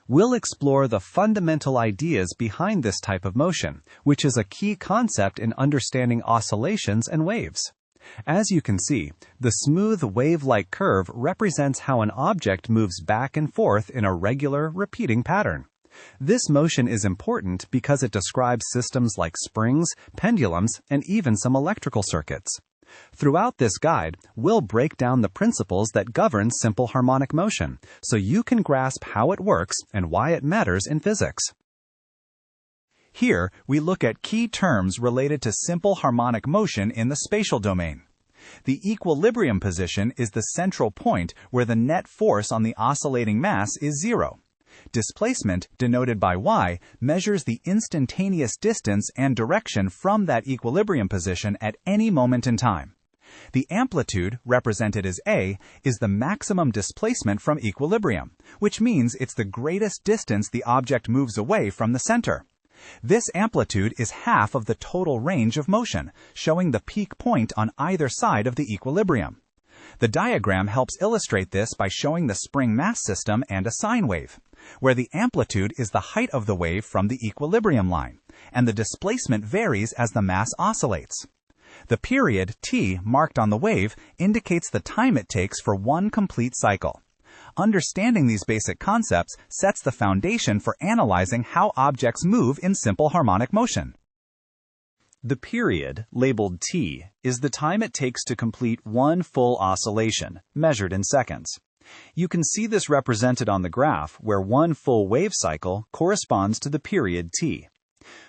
We'll explore the fundamental ideas behind this type of motion, which is a key concept in understanding oscillations and waves. As you can see, the smooth wave-like curve represents how an object moves back and forth in a regular, repeating pattern. This motion is important because it describes systems like springs, pendulums, and even some electrical circuits. Throughout this guide, we'll break down the principles that govern simple harmonic motion, so you can grasp how it works and why it matters in physics. Here, we look at key terms related to simple harmonic motion in the spatial domain. The equilibrium position is the central point where the net force on the oscillating mass is zero. Displacement, denoted by y, measures the instantaneous distance and direction from that equilibrium position at any moment in time. The amplitude, represented as a, is the maximum displacement from equilibrium, which means it's the greatest distance the object moves away from the center. This amplitude is half of the total range of motion, showing the peak point on either side of the equilibrium. The diagram helps illustrate this by showing the spring mass system and a sine wave, where the amplitude is the height of the wave from the equilibrium line, and the displacement varies as the mass oscillates. The period, t, marked on the wave indicates the time it takes for one complete cycle. Understanding these basic concepts sets the foundation for analyzing how objects move in simple harmonic motion. The period, labeled t, is the time it takes to complete one full oscillation, measured in seconds. You can see this represented on the graph, where one full wave cycle corresponds to the period t.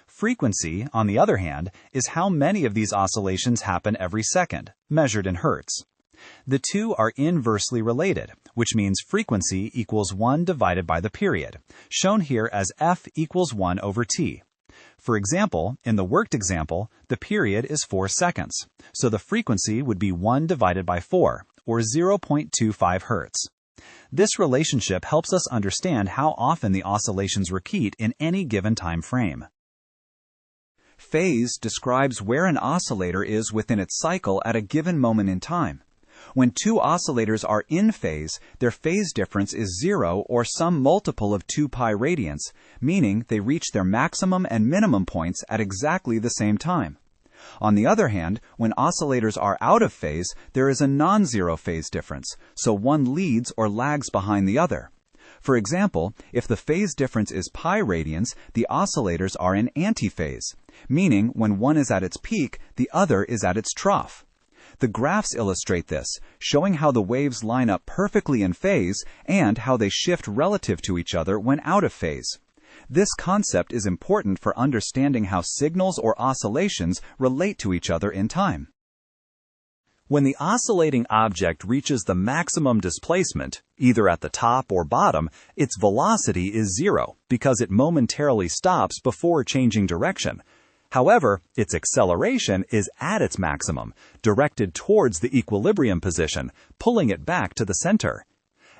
Frequency, on the other hand, is how many of these oscillations happen every second, measured in hertz. The two are inversely related, which means frequency equals 1 divided by the period, shown here as f equals 1 over t. For example, in the worked example, the period is 4 seconds, so the frequency would be 1 divided by 4, or 0.25 hertz. This relationship helps us understand how often the oscillations repeat in any given time frame. Phase describes where an oscillator is within its cycle at a given moment in time. When two oscillators are in phase, their phase difference is 0 or some multiple of 2 pi radians, meaning they reach their maximum and minimum points at exactly the same time. On the other hand, when oscillators are out of phase, there is a non-zero phase difference, so one leads or lags behind the other. For example, if the phase difference is pi radians, the oscillators are in antiphase, meaning when one is at its peak, the other is at its trough. The graphs illustrate this, showing how the waves line up perfectly in phase and how they shift relative to each other when out of phase. This concept is important for understanding how signals or oscillations relate to each other in time. When the oscillating object reaches the maximum displacement, either at the top or bottom, its velocity is 0 because it momentarily stops before changing direction. However, its acceleration is at its maximum, directed towards the equilibrium position, pulling it back to the center.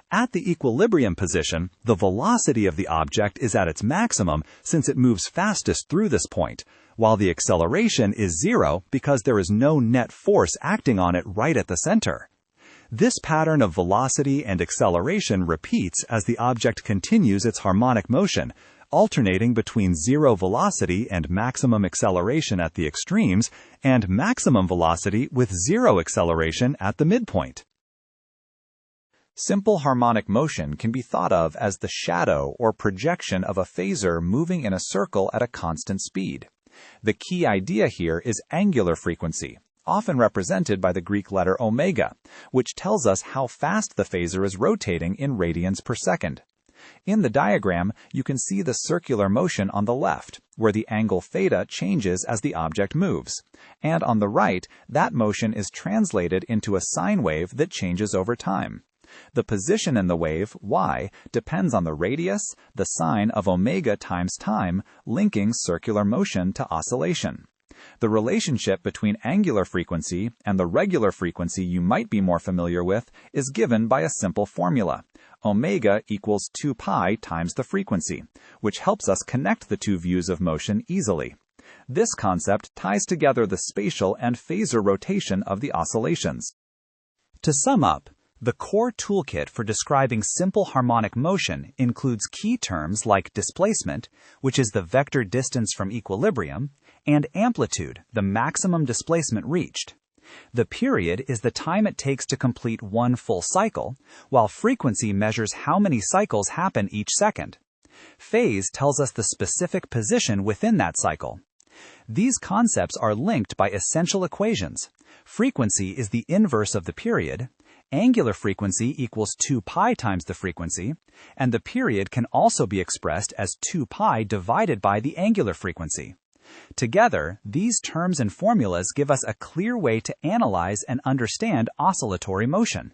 At the equilibrium position, the velocity of the object is at its maximum since it moves fastest through this point, while the acceleration is 0 because there is no net force acting on it right at the center. This pattern of velocity and acceleration repeats as the object continues its harmonic motion, alternating between 0 velocity and maximum acceleration at the extremes and maximum velocity with 0 acceleration at the midpoint. Simple harmonic motion can be thought of as the shadow or projection of a phasor moving in a circle at a constant speed. The key idea here is angular frequency, often represented by the Greek letter omega, which tells us how fast the phasor is rotating in radians per second. In the diagram, you can see the circular motion on the left, where the angle theta changes as the object moves, and on the right, that motion is translated into a sine wave that changes over time. The position in the wave, y, depends on the radius, the sine of omega times time, linking circular motion to oscillation. The relationship between angular frequency and the regular frequency you might be more familiar with is given by a simple formula. Omega equals 2 pi times the frequency, which helps us connect the two views of motion easily. This concept ties together the spatial and phasor rotation of the oscillations. To sum up, The core toolkit for describing simple harmonic motion includes key terms like displacement, which is the vector distance from equilibrium, and amplitude, the maximum displacement reached. The period is the time it takes to complete one full cycle, while frequency measures how many cycles happen each second. Phase tells us the specific position within that cycle. These concepts are linked by essential equations. Frequency is the inverse of the period, angular frequency equals 2 pi times the frequency, and the period can also be expressed as 2 pi divided by the angular frequency. Together, these terms and formulas give us a clear way to analyze and understand oscillatory motion.